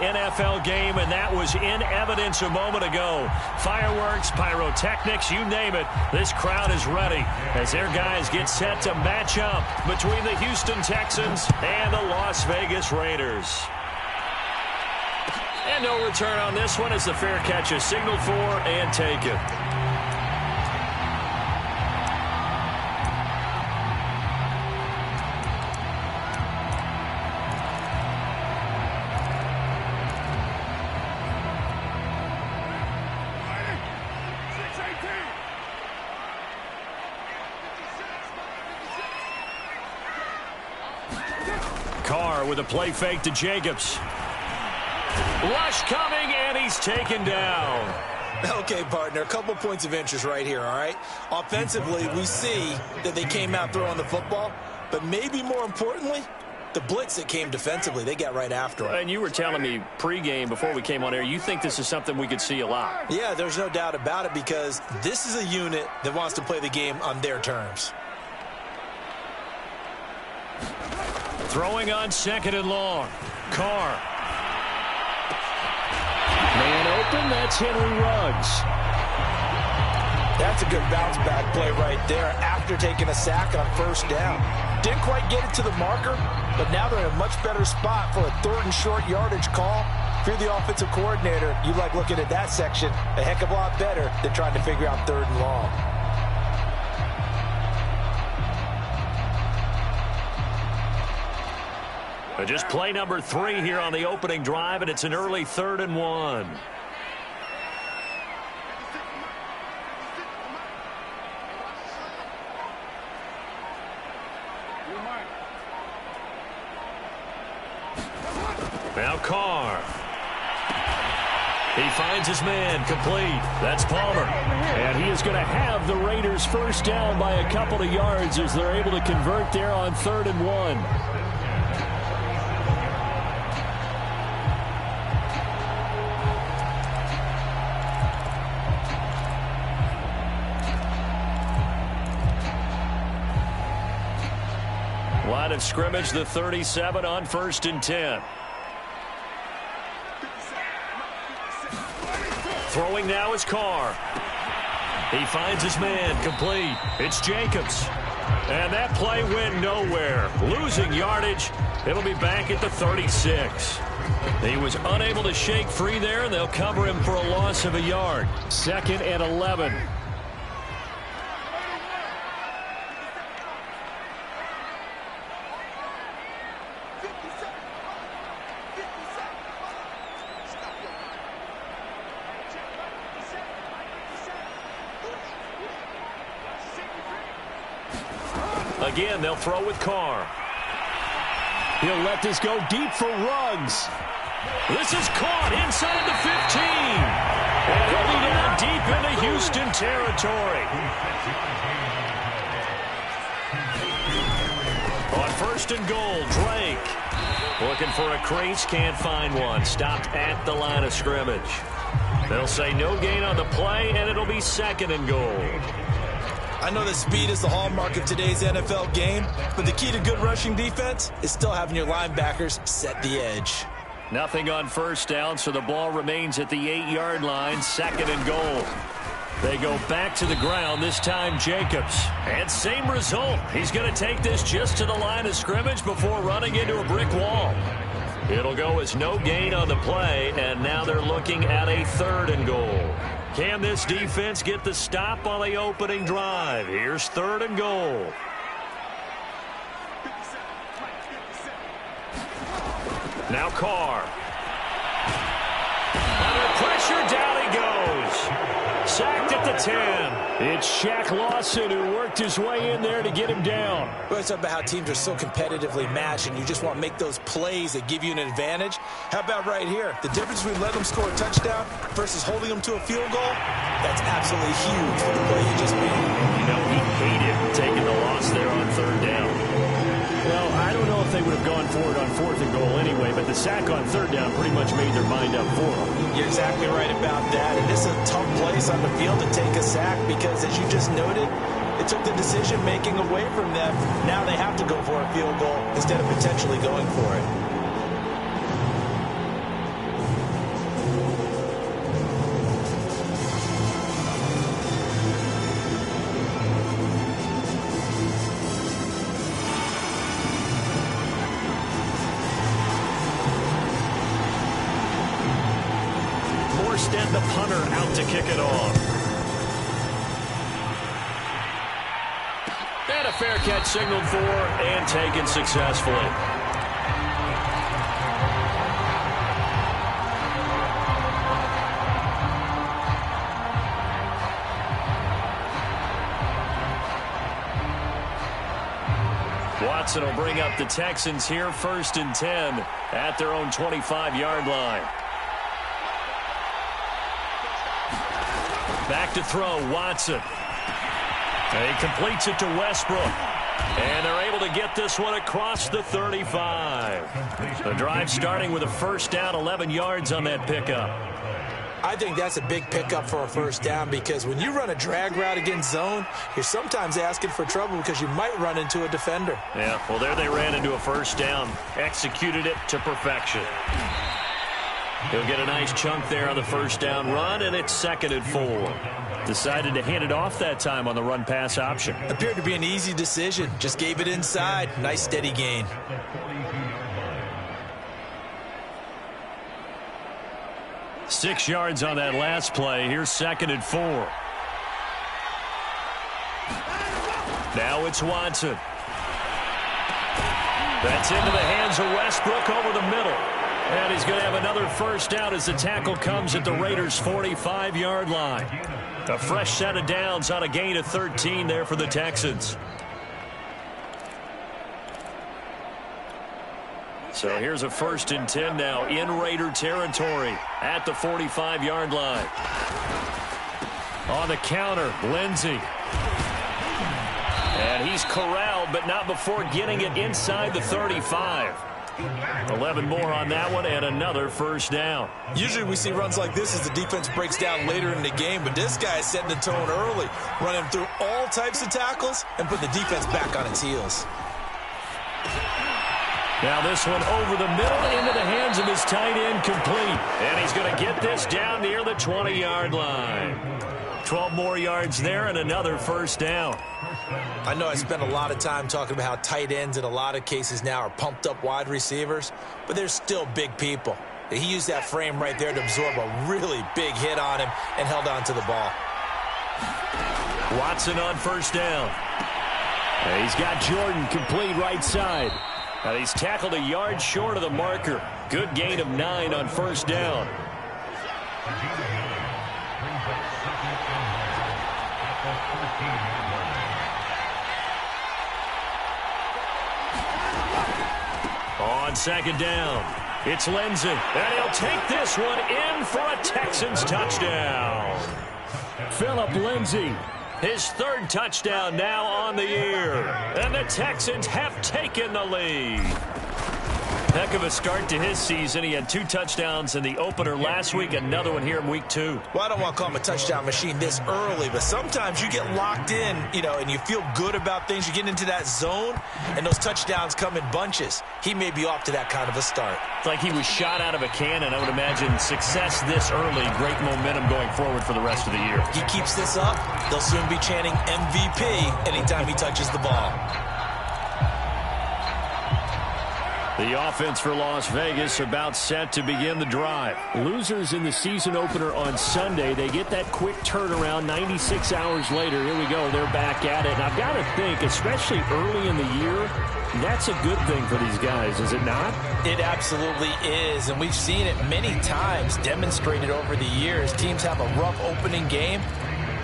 NFL game, and that was in evidence a moment ago. Fireworks, pyrotechnics, you name it. This crowd is ready as their guys get set to match up between the Houston Texans and the Las Vegas Raiders. And no return on this one as the fair catch is signaled for and taken. Carr with a play fake to Jacobs. Rush coming, and he's taken down. Okay, partner, a couple points of interest right here, all right? Offensively, we see that they came out throwing the football, but maybe more importantly, the blitz that came defensively, they got right after him. And you were telling me pregame before we came on air, you think this is something we could see a lot. Yeah, there's no doubt about it because this is a unit that wants to play the game on their terms. Throwing on 2nd and long. Carr. Man open, that's Henry Ruggs. That's a good bounce-back play right there after taking a sack on 1st down. Didn't quite get it to the marker, but now they're in a much better spot for a 3rd and short yardage call. If you're the offensive coordinator, you like looking at that section a heck of a lot better than trying to figure out 3rd and long. Just play number 3 here on the opening drive, and it's an early 3rd and 1. Now Carr. He finds his man complete. That's Palmer. And he is going to have the Raiders first down by a couple of yards as they're able to convert there on 3rd and 1. Line of scrimmage, the 37 on 1st and 10. Throwing now is Carr. He finds his man complete. It's Jacobs. And that play went nowhere. Losing yardage. It'll be back at the 36. He was unable to shake free there, and they'll cover him for a loss of a yard. 2nd and 11. Again, they'll throw with Carr. He'll let this go deep for Ruggs. This is caught inside the 15. And he'll be down deep into Houston territory. On 1st and goal, Drake. Looking for a crease, can't find one. Stopped at the line of scrimmage. They'll say no gain on the play, and it'll be 2nd and goal. I know that speed is the hallmark of today's NFL game, but the key to good rushing defense is still having your linebackers set the edge. Nothing on 1st down, so the ball remains at the 8-yard line, 2nd and goal. They go back to the ground, this time Jacobs. And same result. He's going to take this just to the line of scrimmage before running into a brick wall. It'll go as no gain on the play, and now they're looking at a 3rd and goal. Can this defense get the stop on the opening drive? Here's 3rd and goal. Now Carr. Under pressure, down he goes. Sacked at the 10. It's Shaq Lawson who worked his way in there to get him down. Well, it's about how teams are so competitively matched, and you just want to make those plays that give you an advantage. How about right here? The difference between letting them score a touchdown versus holding them to a field goal, that's absolutely huge for the play he just made. You know, he hated taking the loss there on 3rd down. Well, I don't know if they would have gone for it on 4th and goal anyway, but the sack on 3rd down pretty much made their mind up for them. You're exactly right about that. And this is a tough place on the field to take a sack because, as you just noted, it took the decision-making away from them. Now they have to go for a field goal instead of potentially going for it. Armstead, the punter, out to kick it off. And a fair catch signaled for and taken successfully. Watson will bring up the Texans here, 1st and 10 at their own 25-yard line. Back to throw, Watson. And he completes it to Westbrook. And they're able to get this one across the 35. The drive starting with a 1st down, 11 yards on that pickup. I think that's a big pickup for a 1st down, because when you run a drag route against zone, you're sometimes asking for trouble because you might run into a defender. Yeah, well, there they ran into a 1st down, executed it to perfection. He'll get a nice chunk there on the 1st down run, and it's 2nd and 4. Decided to hand it off that time on the run-pass option. Appeared to be an easy decision. Just gave it inside. Nice steady gain. Six yards on that last play. Here's 2nd and 4. Now it's Watson. That's into the hands of Westbrook over the middle. And he's going to have another 1st down as the tackle comes at the Raiders' 45-yard line. A fresh set of downs on a gain of 13 there for the Texans. So here's a 1st and 10 now in Raider territory at the 45-yard line. On the counter, Lindsey. And he's corralled, but not before getting it inside the 35. 11 more on that one, and another 1st down. Usually we see runs like this as the defense breaks down later in the game, but this guy is setting the tone early, running through all types of tackles and putting the defense back on its heels. Now this one over the middle into the hands of his tight end, complete. And he's going to get this down near the 20-yard line. 12 more yards there and another 1st down. I know I spent a lot of time talking about how tight ends in a lot of cases now are pumped up wide receivers, but they're still big people. He used that frame right there to absorb a really big hit on him and held on to the ball. Watson on 1st down. And he's got Jordan complete right side. And he's tackled a yard short of the marker. Good gain of 9 on 1st down. On 2nd down, it's Lindsey. And he'll take this one in for a Texans touchdown. Phillip Lindsey. His 3rd touchdown now on the year. And the Texans have taken the lead. Heck of a start to his season. He had 2 touchdowns in the opener last week, another one here in week 2. Well, I don't want to call him a touchdown machine this early, but sometimes you get locked in, and you feel good about things. You get into that zone, and those touchdowns come in bunches. He may be off to that kind of a start. It's like he was shot out of a cannon. I would imagine success this early, great momentum going forward for the rest of the year. He keeps this up, they'll soon be chanting MVP anytime he touches the ball. The offense for Las Vegas about set to begin the drive. Losers in the season opener on Sunday. They get that quick turnaround 96 hours later. Here we go. They're back at it. And I've got to think, especially early in the year, that's a good thing for these guys, is it not? It absolutely is. And we've seen it many times demonstrated over the years. Teams have a rough opening game,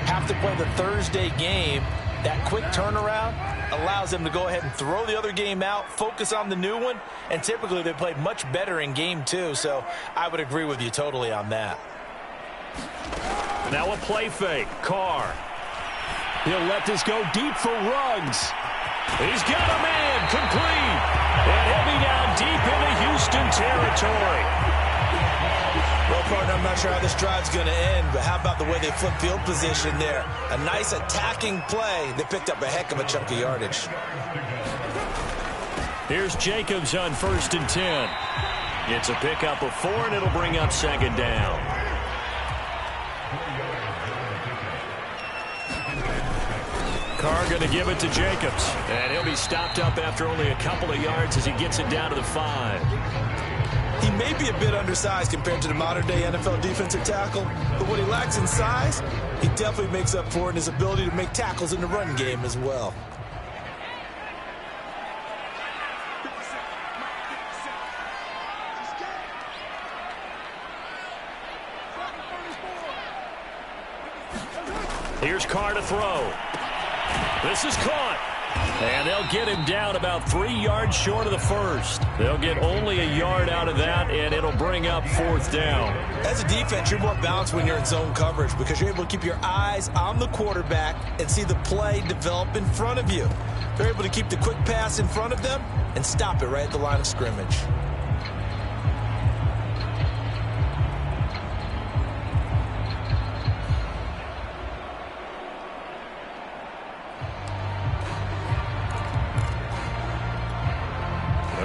have to play the Thursday game. That quick turnaround allows them to go ahead and throw the other game out, focus on the new one, and typically they play much better in game 2, so I would agree with you totally on that. Now a play fake. Carr. He'll let this go deep for Ruggs. He's got a man complete, and he'll be down deep into Houston territory. Well, partner, I'm not sure how this drive's going to end, but how about the way they flip field position there? A nice attacking play. They picked up a heck of a chunk of yardage. Here's Jacobs on 1st and 10. It's a pickup of 4, and it'll bring up 2nd down. Carr going to give it to Jacobs, and he'll be stopped up after only a couple of yards as he gets it down to the 5. He may be a bit undersized compared to the modern-day NFL defensive tackle, but what he lacks in size, he definitely makes up for in his ability to make tackles in the run game as well. Here's Carr to throw. This is caught. And they'll get him down about 3 yards short of the first. They'll get only a yard out of that, and it'll bring up 4th down. As a defense, you're more balanced when you're in zone coverage because you're able to keep your eyes on the quarterback and see the play develop in front of you. They're able to keep the quick pass in front of them and stop it right at the line of scrimmage.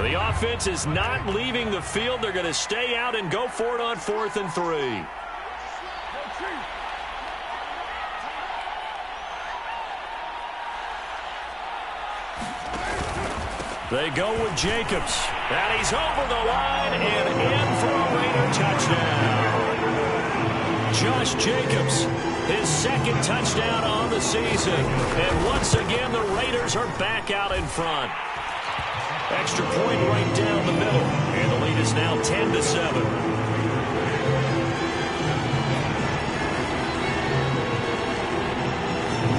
The offense is not leaving the field. They're going to stay out and go for it on 4th and 3. They go with Jacobs. And he's over the line and in for a Raider touchdown. Josh Jacobs, his 2nd touchdown on the season. And once again, the Raiders are back out in front. Extra point right down the middle. And the lead is now 10-7.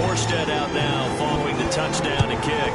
Morstead out now following the touchdown and kick.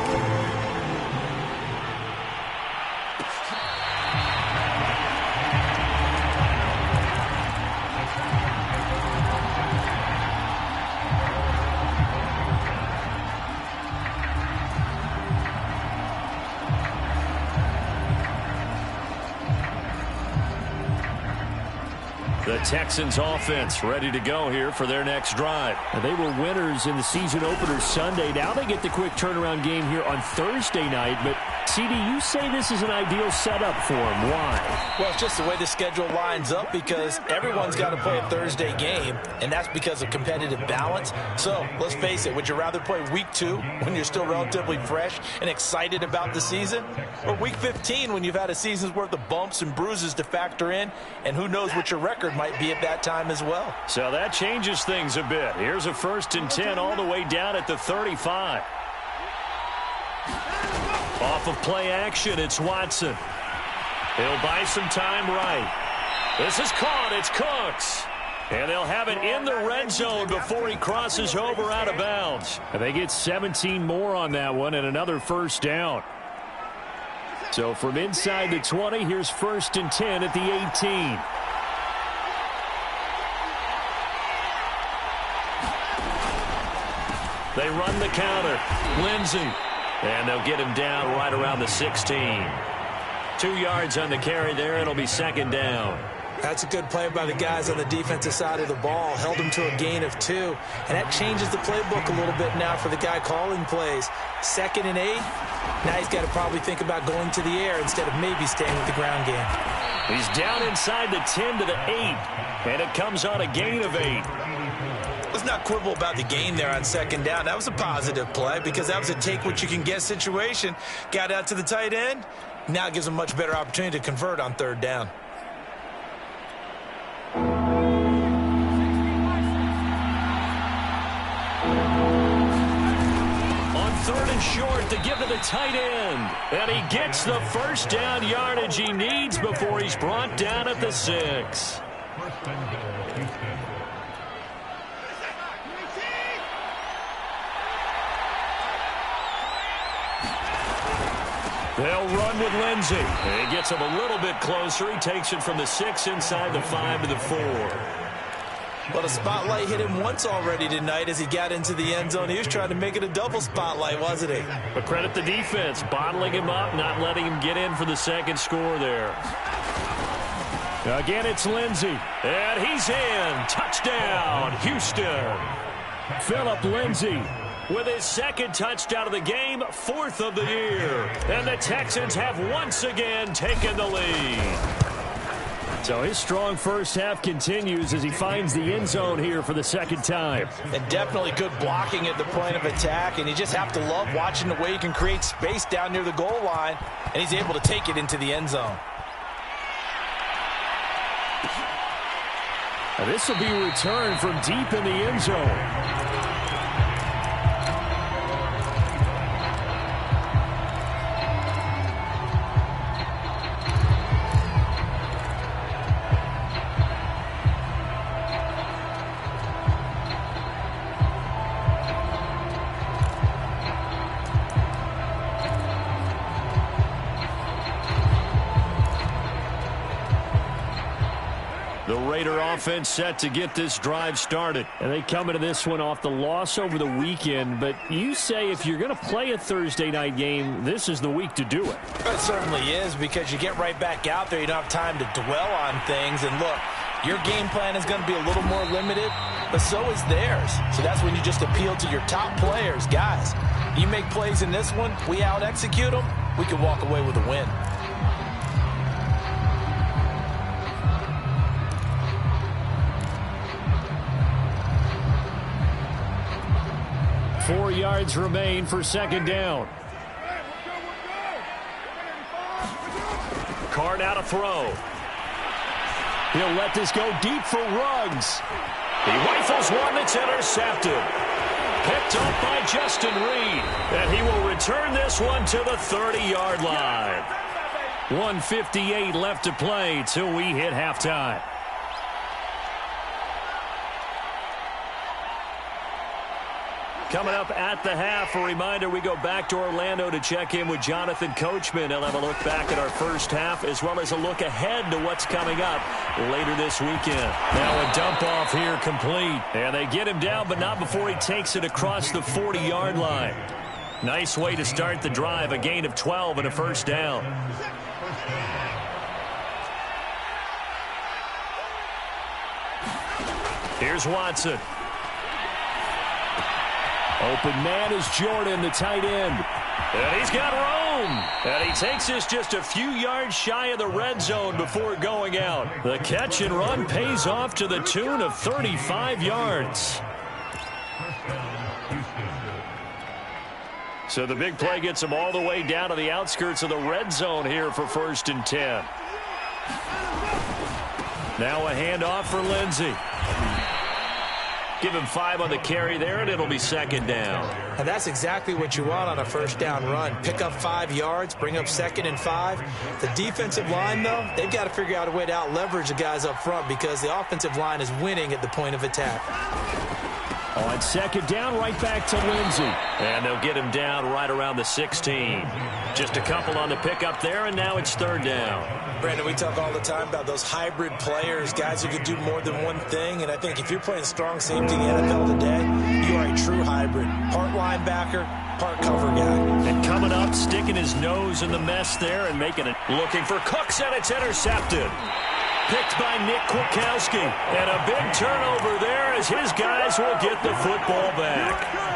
The Texans offense ready to go here for their next drive. And they were winners in the season opener Sunday. Now they get the quick turnaround game here on Thursday night. But, CD, you say this is an ideal setup for them. Why? Well, it's just the way the schedule lines up because everyone's got to play a Thursday game, and that's because of competitive balance. So, let's face it, would you rather play week 2 when you're still relatively fresh and excited about the season? Or week 15 when you've had a season's worth of bumps and bruises to factor in, and who knows what your record might be at that time as well. So that changes things a bit. Here's a 1st and 10 all the way down at the 35. Off of play action, it's Watson. He'll buy some time right. This is caught. It's Cooks. And they'll have it in the red zone before he crosses over out of bounds. And they get 17 more on that one and another 1st down. So from inside the 20, here's 1st and 10 at the 18. They run the counter. Lindsey. And they'll get him down right around the 16. 2 yards on the carry there. It'll be 2nd down. That's a good play by the guys on the defensive side of the ball. Held him to a gain of 2. And that changes the playbook a little bit now for the guy calling plays. 2nd and 8. Now he's got to probably think about going to the air instead of maybe staying with the ground game. He's down inside the 10 to the 8. And it comes on a gain of 8. Let's not quibble about the gain there on 2nd down. That was a positive play because that was a take-what-you-can-get situation. Got out to the tight end. Now gives him a much better opportunity to convert on 3rd down. On 3rd and short to give to the tight end. And he gets the 1st down yardage he needs before he's brought down at the 6. They'll run with Lindsey. And he gets him a little bit closer. He takes it from the 6 inside the 5 to the 4. Well, the spotlight hit him once already tonight as he got into the end zone. He was trying to make it a double spotlight, wasn't he? But credit the defense, bottling him up, not letting him get in for the 2nd score there. Again, it's Lindsey. And he's in. Touchdown, Houston. Phillip Lindsey with his 2nd touchdown of the game, 4th of the year. And the Texans have once again taken the lead. So his strong first half continues as he finds the end zone here for the 2nd time. And definitely good blocking at the point of attack. And you just have to love watching the way he can create space down near the goal line. And he's able to take it into the end zone. And this will be returned from deep in the end zone. The Raider offense set to get this drive started. And they come into this one off the loss over the weekend. But you say if you're going to play a Thursday night game, this is the week to do it. It certainly is, because you get right back out there. You don't have time to dwell on things. And look, your game plan is going to be a little more limited, but so is theirs. So that's when you just appeal to your top players. Guys, you make plays in this one, we out-execute them, we can walk away with a win. 4 yards remain for second down. Card out to throw. He'll let this go deep for Ruggs. He rifles one that's intercepted. Picked up by Justin Reed. And he will return this one to the 30-yard line. 1:58 left to play till we hit halftime. Coming up at the half, a reminder, we go back to Orlando to check in with Jonathan Coachman. He'll have a look back at our first half as well as a look ahead to what's coming up later this weekend. Now a dump-off here complete. And they get him down, but not before he takes it across the 40-yard line. Nice way to start the drive, a gain of 12 and a first down. Here's Watson. Open man is Jordan, the tight end. And he's got room. And he takes this just a few yards shy of the red zone before going out. The catch and run pays off to the tune of 35 yards. So the big play gets him all the way down to the outskirts of the red zone here for 1st and 10. Now a handoff for Lindsey. Give him 5 on the carry there, and it'll be second down. And that's exactly what you want on a first down run. Pick up 5 yards, bring up 2nd and 5. The defensive line, though, they've got to figure out a way to out-leverage the guys up front because the offensive line is winning at the point of attack. On second down, right back to Lindsey. And they'll get him down right around the 16. Just a couple on the pickup there, and now it's 3rd down. Brandon, we talk all the time about those hybrid players, guys who can do more than one thing. And I think if you're playing strong safety in the NFL today, you are a true hybrid. Part linebacker, part cover guy. And coming up, sticking his nose in the mess there and making it. Looking for Cooks, and it's intercepted. Picked by Nick Kwiatkowski. And a big turnover there as his guys will get the football back.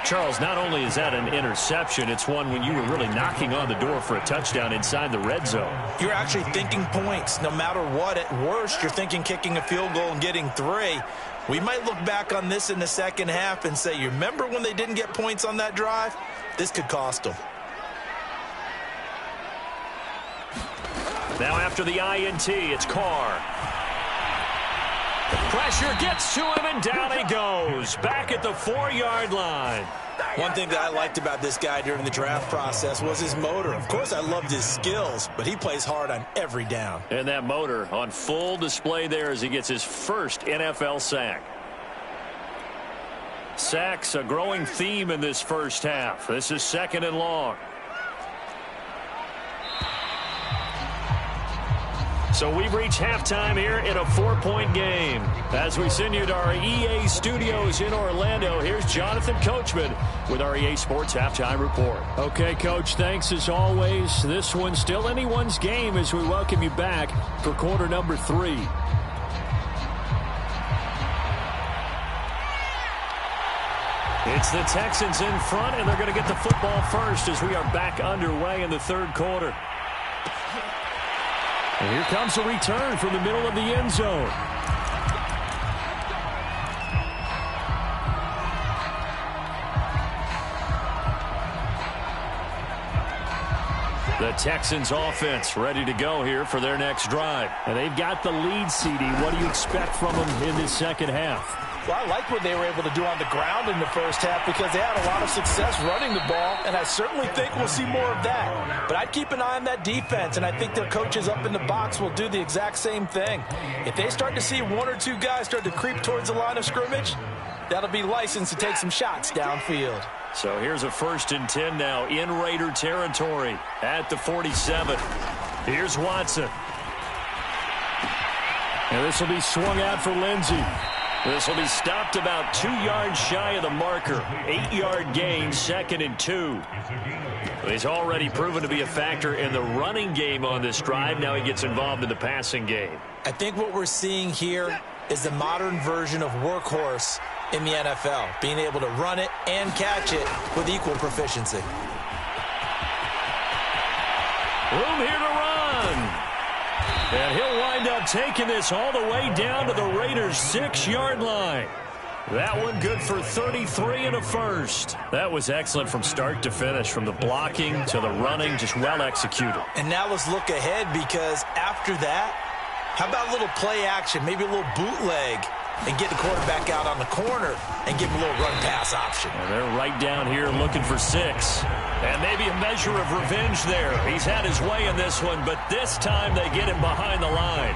Charles, not only is that an interception, it's one when you were really knocking on the door for a touchdown inside the red zone. You're actually thinking points. No matter what, at worst, you're thinking kicking a field goal and getting 3. We might look back on this in the second half and say, you remember when they didn't get points on that drive? This could cost them. Now after the INT, it's Carr. Pressure gets to him, and down he goes. Back at the 4-yard line. One thing that I liked about this guy during the draft process was his motor. Of course, I loved his skills, but he plays hard on every down. And that motor on full display there as he gets his first NFL sack. Sacks, a growing theme in this first half. This is 2nd and long. So we've reached halftime here in a 4-point game. As we send you to our EA studios in Orlando, here's Jonathan Coachman with our EA Sports Halftime Report. Okay, Coach, thanks as always. This one's still anyone's game as we welcome you back for quarter number 3. It's the Texans in front, and they're going to get the football first as we are back underway in the 3rd quarter. And here comes a return from the middle of the end zone. The Texans offense ready to go here for their next drive. And they've got the lead, CD. What do you expect from them in this second half? Well, I like what they were able to do on the ground in the first half because they had a lot of success running the ball, and I certainly think we'll see more of that. But I'd keep an eye on that defense, and I think their coaches up in the box will do the exact same thing. If they start to see one or two guys start to creep towards the line of scrimmage, that'll be licensed to take some shots downfield. So here's a 1st and 10 now in Raider territory at the 47. Here's Watson. And this will be swung out for Lindsey. This will be stopped about 2 yards shy of the marker. 8-yard gain, 2nd and 2. He's already proven to be a factor in the running game on this drive. Now he gets involved in the passing game. I think what we're seeing here is the modern version of workhorse in the NFL, being able to run it and catch it with equal proficiency. Room here to run. And he'll wind up taking this all the way down to the Raiders' 6-yard line. That one good for 33 and a first. That was excellent from start to finish, from the blocking to the running, just well executed. And now let's look ahead, because after that, how about a little play action, maybe a little bootleg, and get the quarterback out on the corner and give him a little run-pass option. And they're right down here looking for 6. And maybe a measure of revenge there. He's had his way in this one, but this time they get him behind the line.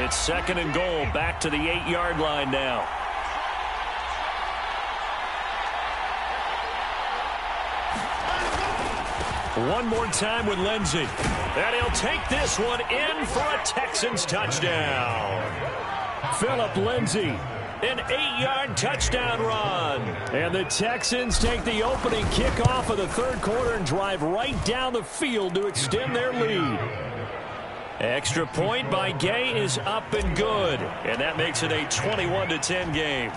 It's 2nd and goal, back to the 8-yard line now. One more time with Lindsey. And he'll take this one in for a Texans touchdown. Phillip Lindsey. An 8-yard touchdown run. And the Texans take the opening kickoff of the third quarter and drive right down the field to extend their lead. Extra point by Gay is up and good. And that makes it a 21-10 game.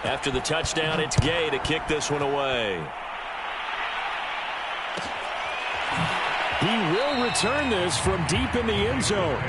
After the touchdown, it's Gay to kick this one away. He will return this from deep in the end zone.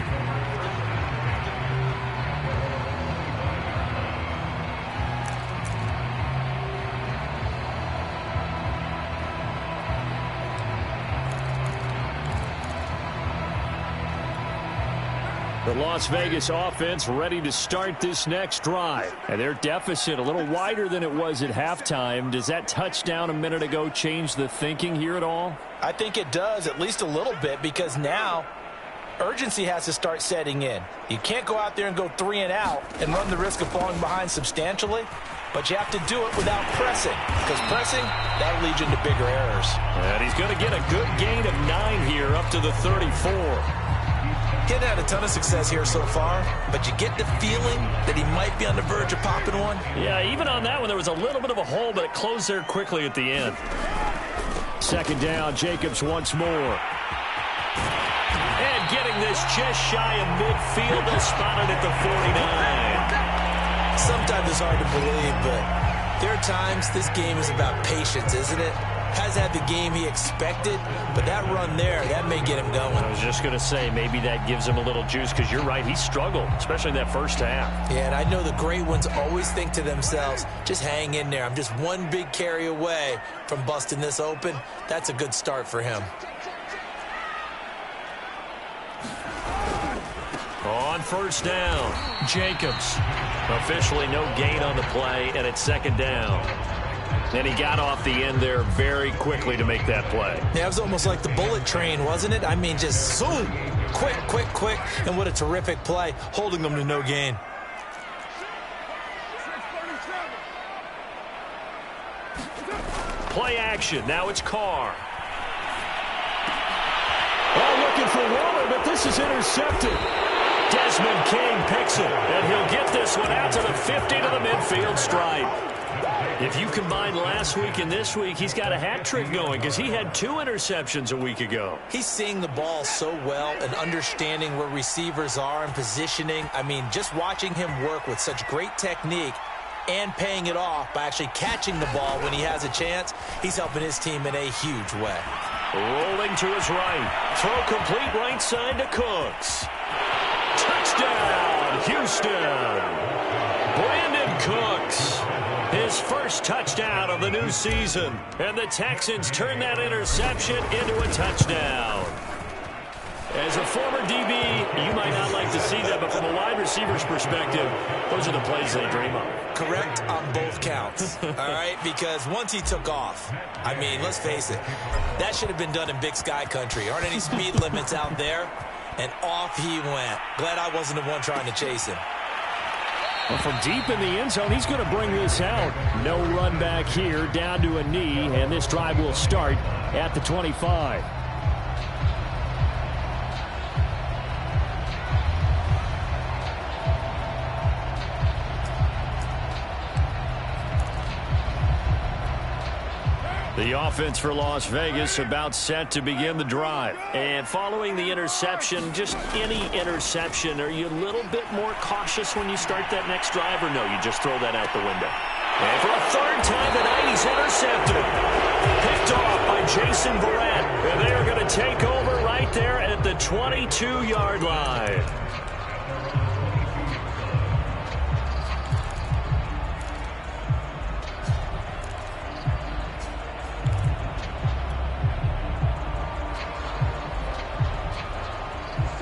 The Las Vegas offense ready to start this next drive. And their deficit a little wider than it was at halftime. Does that touchdown a minute ago change the thinking here at all? I think it does, at least a little bit, because now urgency has to start setting in. You can't go out there and go 3 and out and run the risk of falling behind substantially, but you have to do it without pressing, because pressing, that'll lead you into bigger errors. And he's going to get a good gain of 9 here up to the 34. Getting had a ton of success here so far, but you get the feeling that he might be on the verge of popping one. Yeah, even on that one, there was a little bit of a hole, but it closed there quickly at the end. 2nd down, Jacobs once more. And getting this just shy of midfield, they'll spot it at the 49. Sometimes it's hard to believe, but there are times this game is about patience, isn't it? Has had the game he expected, but that run there, that may get him going. I was just going to say, maybe that gives him a little juice, because you're right, he struggled, especially in that first half. Yeah, and I know the great ones always think to themselves, just hang in there. I'm just one big carry away from busting this open. That's a good start for him. On 1st down, Jacobs. Officially no gain on the play, and it's 2nd down. And he got off the end there very quickly to make that play. Yeah, it was almost like the bullet train, wasn't it? I mean, just zoom, quick, quick, quick, and what a terrific play, holding them to no gain. Play action. Now it's Carr. Oh, looking for Waller, but this is intercepted. Desmond King picks it, and he'll get this one out to the 50 to the midfield stripe. If you combine last week and this week, he's got a hat trick going, because he had 2 interceptions a week ago. He's seeing the ball so well and understanding where receivers are and positioning. I mean, just watching him work with such great technique and paying it off by actually catching the ball when he has a chance, he's helping his team in a huge way. Rolling to his right. Throw complete right side to Cooks. Touchdown, Houston. Brandon Cooks, his first touchdown of the new season. And the Texans turn that interception into a touchdown. As a former DB, you might not like to see that, but from a wide receiver's perspective, those are the plays they dream of. Correct on both counts, all right? Because once he took off, I mean, let's face it, that should have been done in Big Sky country. Aren't any speed limits out there? And off he went. Glad I wasn't the one trying to chase him. Well, from deep in the end zone, he's going to bring this out. No run back here, down to a knee, and this drive will start at the 25. The offense for Las Vegas about set to begin the drive. And following the interception, just any interception, are you a little bit more cautious when you start that next drive, or no, you just throw that out the window? And for a third time tonight, he's intercepted. Picked off by Jason Verrett. And they are going to take over right there at the 22-yard line.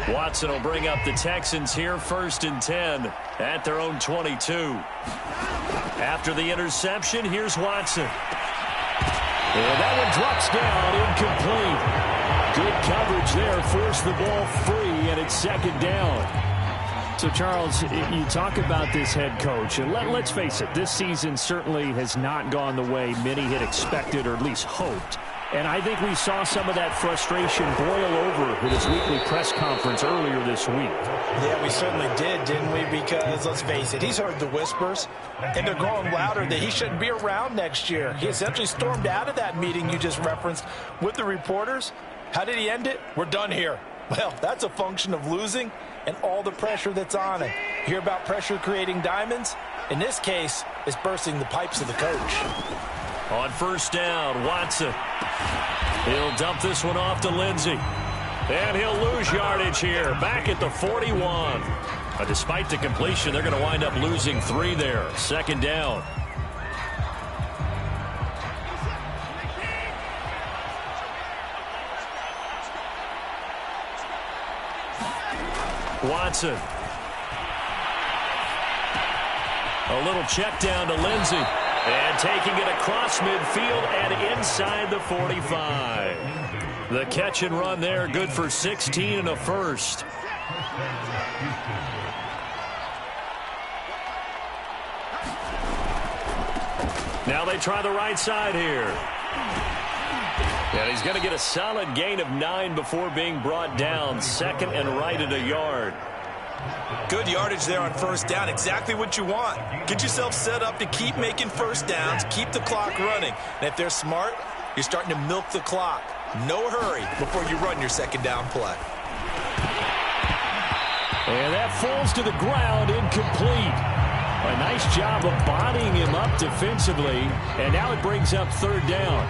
Watson will bring up the Texans here, 1st and 10 at their own 22. After the interception, here's Watson. And that one drops down, incomplete. Good coverage there, forced the ball free, and it's 2nd down. So, Charles, you talk about this head coach, and let's face it, this season certainly has not gone the way many had expected or at least hoped. And I think we saw some of that frustration boil over with his weekly press conference earlier this week. Yeah, we certainly did, didn't we? Because, let's face it, he's heard the whispers, and they're growing louder that he shouldn't be around next year. He essentially stormed out of that meeting you just referenced with the reporters. How did he end it? We're done here. Well, that's a function of losing and all the pressure that's on him. You hear about pressure creating diamonds? In this case, it's bursting the pipes of the coach. On 1st down, Watson. He'll dump this one off to Lindsey. And he'll lose yardage here, back at the 41. But despite the completion, they're going to wind up losing 3 there. 2nd down. Watson. A little check down to Lindsey. And taking it across midfield and inside the 45. The catch and run there, good for 16 and a first. Now they try the right side here. And he's going to get a solid gain of 9 before being brought down. 2nd and right at a yard. Good yardage there on 1st down. Exactly what you want. Get yourself set up to keep making 1st downs, keep the clock running. And if they're smart, you're starting to milk the clock. No hurry before you run your 2nd down play. And that falls to the ground, incomplete. A nice job of bodying him up defensively. And now it brings up 3rd down.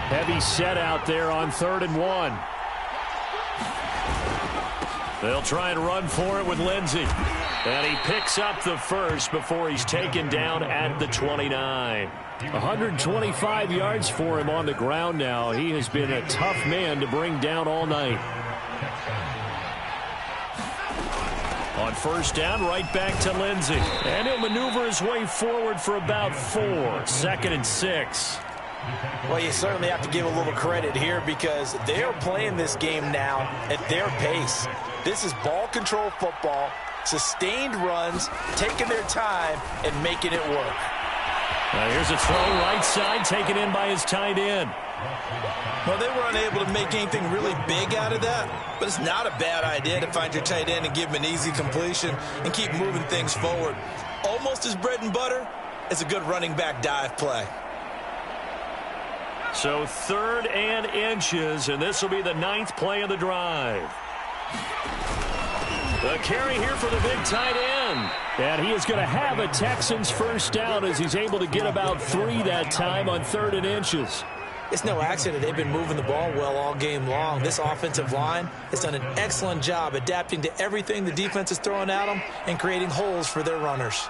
Heavy set out there on 3rd and 1. They'll try and run for it with Lindsey. And he picks up the first before he's taken down at the 29. 125 yards for him on the ground now. He has been a tough man to bring down all night. On 1st down, right back to Lindsey. And he'll maneuver his way forward for about 4. 2nd and 6. Well, you certainly have to give a little credit here because they are playing this game now at their pace. This is ball control football, sustained runs, taking their time, and making it work. Now here's a throw right side, taken in by his tight end. Well, they were unable to make anything really big out of that, but it's not a bad idea to find your tight end and give him an easy completion and keep moving things forward. Almost as bread and butter as a good running back dive play. So 3rd and inches, and this will be the 9th play of the drive. The carry here for the big tight end. And he is going to have a Texans 1st down as he's able to get about 3 that time on 3rd and inches. It's no accident they've been moving the ball well all game long. This offensive line has done an excellent job adapting to everything the defense is throwing at them and creating holes for their runners.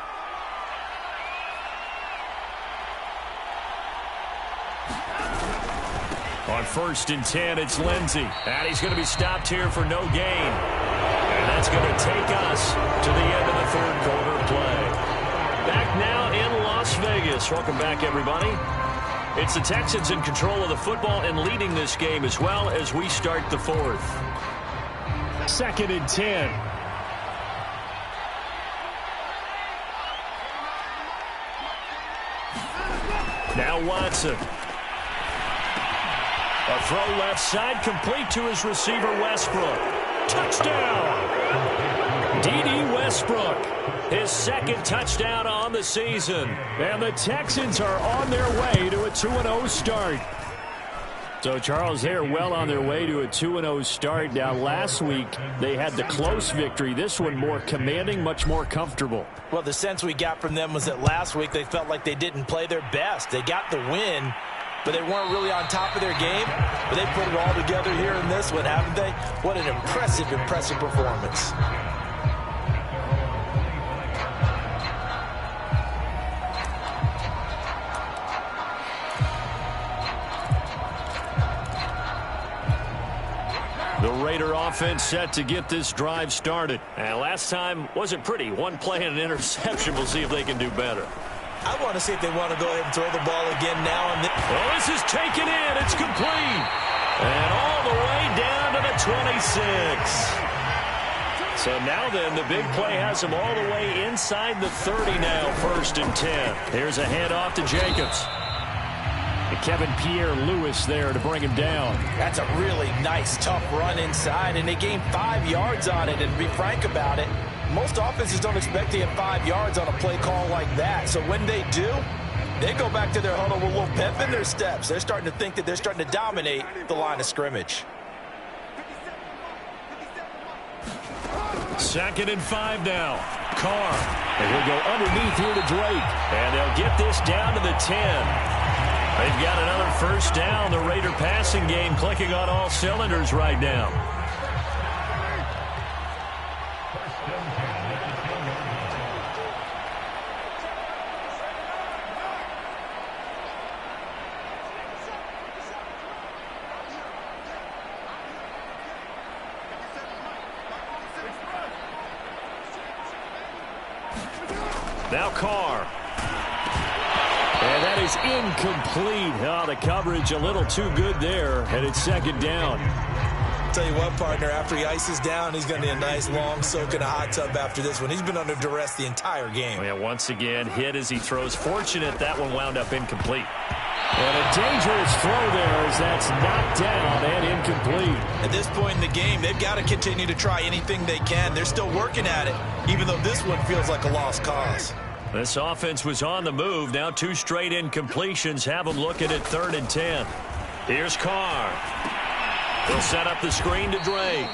On 1st and 10, it's Lindsey. And he's going to be stopped here for no gain. And that's going to take us to the end of the third quarter play. Back now in Las Vegas. Welcome back, everybody. It's the Texans in control of the football and leading this game as well as we start the fourth. 2nd and 10. Now Watson. A throw left side complete to his receiver Westbrook. Touchdown! D.D. Westbrook, his 2nd touchdown on the season. And the Texans are on their way to a 2-0 start. So, Charles, they're well on their way to a 2-0 start. Now, last week, they had the close victory. This one more commanding, much more comfortable. Well, the sense we got from them was that last week they felt like they didn't play their best. They got the win, but they weren't really on top of their game. But they put it all together here in this one, haven't they? What an impressive performance. The Raider offense set to get this drive started. And last time wasn't pretty. One play and an interception. We'll see if they can do better. I want to see if they want to go ahead and throw the ball again now. Well, this is taken in. It's complete. And all the way down to the 26. So now then, the big play has him all the way inside the 30 now, 1st and 10. Here's a handoff to Jacobs. Kevin Pierre-Louis there to bring him down. That's a really nice, tough run inside, and they gained 5 yards on it. And to be frank about it, most offenses don't expect to get 5 yards on a play call like that. So when they do, they go back to their huddle with a little pep in their steps. They're starting to think that they're starting to dominate the line of scrimmage. 2nd and 5 now. Carr. And he'll go underneath here to Drake. And they'll get this down to the 10. They've got another 1st down. The Raider passing game clicking on all cylinders right now. Now Carr. And that is incomplete. Oh, the coverage a little too good there, and it's 2nd down. Tell you what, partner, after he ices down, he's going to need a nice long soak in a hot tub after this one. He's been under duress the entire game. Yeah, once again, hit as he throws. Fortunate that one wound up incomplete. And a dangerous throw there as that's knocked down and incomplete. At this point in the game, they've got to continue to try anything they can. They're still working at it, even though this one feels like a lost cause. This offense was on the move. Now 2 straight incompletions have them looking at 3rd and 10. Here's Carr. They'll set up the screen to Drake.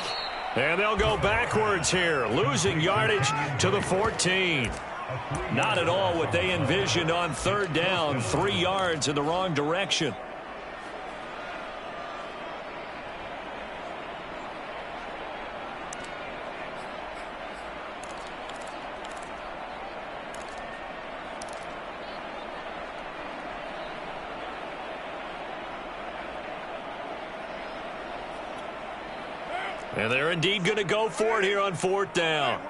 And they'll go backwards here, losing yardage to the 14. Not at all what they envisioned on 3rd down. 3 yards in the wrong direction. And they're indeed going to go for it here on 4th down.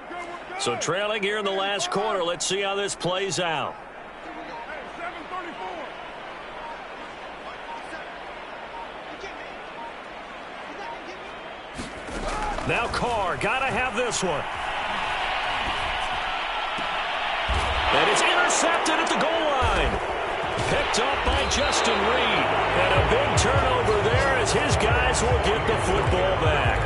So trailing here in the last quarter. Let's see how this plays out. Now Carr, got to have this one. And it's intercepted at the goal line. Picked up by Justin Reed. And a big turnover there as his guys will get the football back.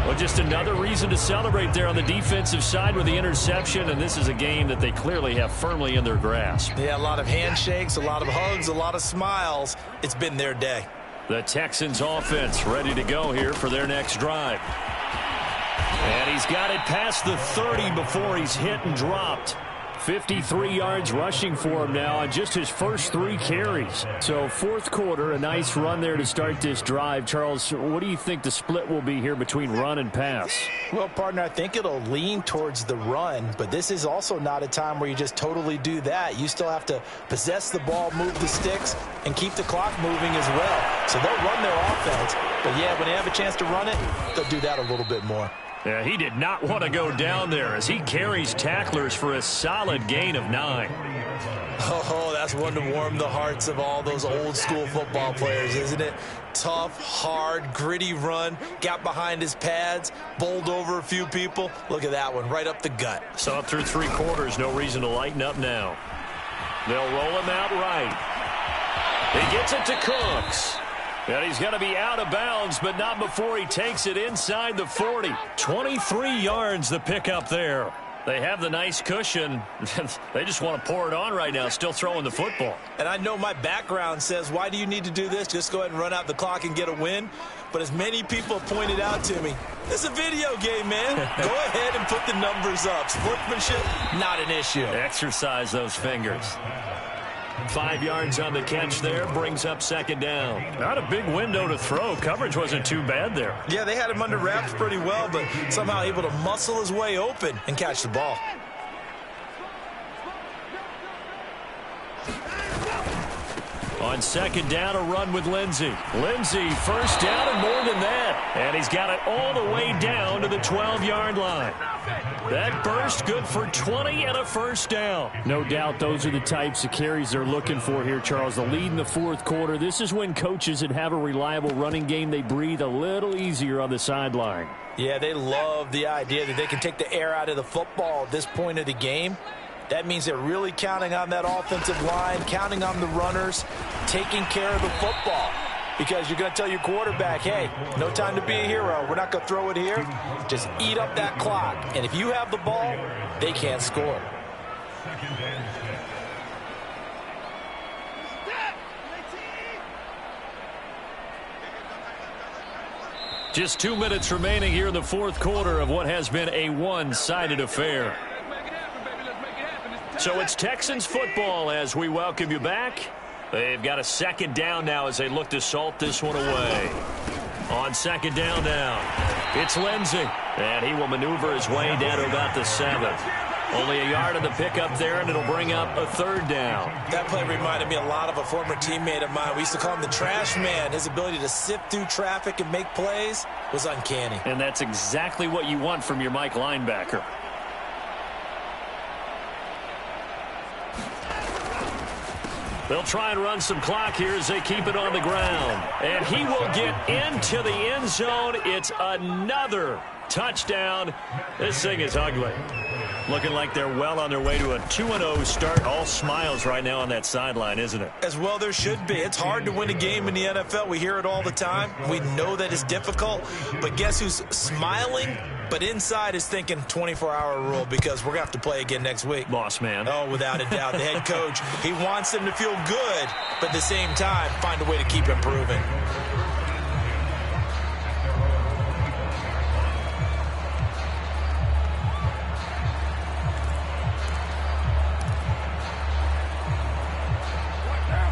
Well, just another reason to celebrate there on the defensive side with the interception, and this is a game that they clearly have firmly in their grasp. Yeah, a lot of handshakes, a lot of hugs, a lot of smiles. It's been their day. The Texans offense ready to go here for their next drive. And he's got it past the 30 before he's hit and dropped. 53 yards rushing for him now on just his first 3 carries. So fourth quarter, a nice run there to start this drive. Charles, what do you think the split will be here between run and pass? Well, partner, I think it'll lean towards the run, but this is also not a time where you just totally do that. You still have to possess the ball, move the sticks, and keep the clock moving as well. So they'll run their offense, but yeah, when they have a chance to run it, they'll do that a little bit more. Yeah, he did not want to go down there as he carries tacklers for a solid gain of 9. Oh, that's one to warm the hearts of all those old school football players, isn't it? Tough, hard, gritty run, got behind his pads, bowled over a few people. Look at that one, right up the gut. So up through 3 quarters, no reason to lighten up now. They'll roll him out right. He gets it to Cooks. And he's going to be out of bounds, but not before he takes it inside the 40. 23 yards the pickup there. They have the nice cushion. They just want to pour it on right now, still throwing the football. And I know my background says, why do you need to do this? Just go ahead and run out the clock and get a win. But as many people have pointed out to me, it's a video game, man. Go ahead and put the numbers up. Sportsmanship, not an issue. Exercise those fingers. 5 yards on the catch there, brings up second down. Not a big window to throw. Coverage wasn't too bad there. Yeah, they had him under wraps pretty well, but somehow able to muscle his way open and catch the ball. On second down, a run with Lindsey. Lindsey, first down and more than that. And he's got it all the way down to the 12-yard line. That burst good for 20 and a first down. No doubt those are the types of carries they're looking for here, Charles. The lead in the fourth quarter. This is when coaches that have a reliable running game, they breathe a little easier on the sideline. Yeah, they love the idea that they can take the air out of the football at this point of the game. That means they're really counting on that offensive line, counting on the runners, taking care of the football. Because you're going to tell your quarterback, hey, no time to be a hero. We're not going to throw it here. Just eat up that clock. And if you have the ball, they can't score. Just 2 minutes remaining here in the fourth quarter of what has been a one-sided affair. So it's Texans football as we welcome you back. They've got a second down now as they look to salt this one away. On second down now, it's Lindsey. And he will maneuver his way down to about the 7. Only a yard of the pickup there, and it'll bring up a third down. That play reminded me a lot of a former teammate of mine. We used to call him the trash man. His ability to sift through traffic and make plays was uncanny. And that's exactly what you want from your Mike linebacker. They'll try and run some clock here as they keep it on the ground. And he will get into the end zone. It's another touchdown. This thing is ugly. Looking like they're well on their way to a 2-0 start. All smiles right now on that sideline, isn't it? As well there should be. It's hard to win a game in the NFL. We hear it all the time. We know that it's difficult. But guess who's smiling? But inside is thinking 24-hour rule because we're going to have to play again next week. Boss man. Oh, without a doubt. The head coach, he wants them to feel good, but at the same time, find a way to keep improving.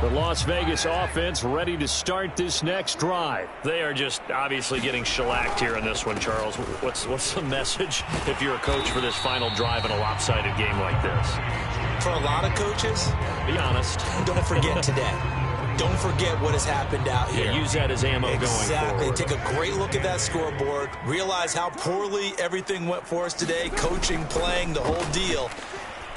The Las Vegas offense ready to start this next drive. They are just obviously getting shellacked here in this one, Charles. What's the message if you're a coach for this final drive in a lopsided game like this? For a lot of coaches, be honest. Don't forget today. Don't forget what has happened out here. Yeah, use that as ammo going forward. Exactly. Take a great look at that scoreboard. Realize how poorly everything went for us today. Coaching, playing, the whole deal.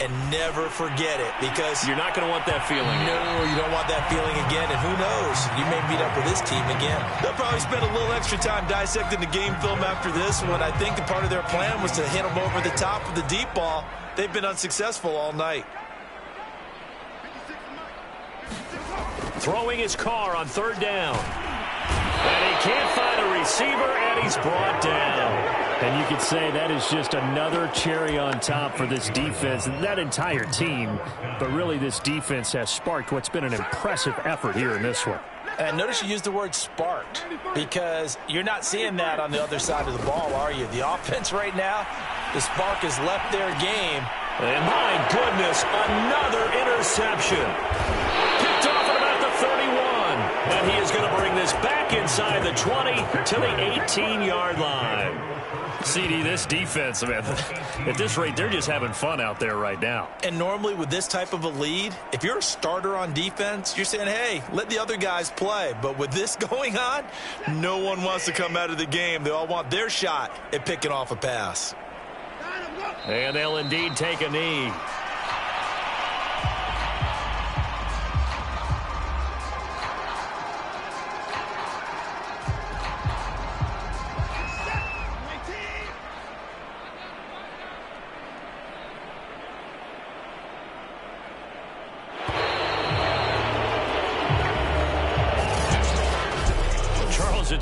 And never forget it, because you're not going to want that feeling. No, you don't want that feeling again. And who knows? You may meet up with this team again. They'll probably spend a little extra time dissecting the game film after this one. I think the part of their plan was to hit them over the top of the deep ball. They've been unsuccessful all night. Throwing his car on third down. And he can't find a receiver, and he's brought down. And you could say that is just another cherry on top for this defense and that entire team. But really, this defense has sparked what's been an impressive effort here in this one. And notice you used the word sparked, because you're not seeing that on the other side of the ball, are you? The offense right now, the spark has left their game, And my goodness, another interception. Picked off at about the 31. And he is going to bring this back inside the 20 to the 18-yard line. CD, this defense, man, at this rate, they're just having fun out there right now. And normally with this type of a lead, if you're a starter on defense, you're saying, hey, let the other guys play. But with this going on, no one wants to come out of the game. They all want their shot at picking off a pass. And they'll indeed take a knee.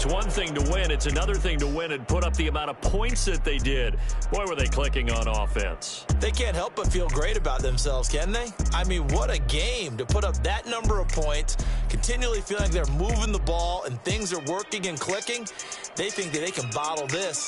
It's one thing to win. It's another thing to win and put up the amount of points that they did. Boy, were they clicking on offense. They can't help but feel great about themselves, can they? I mean, what a game to put up that number of points, continually feeling like they're moving the ball and things are working and clicking. They think that they can bottle this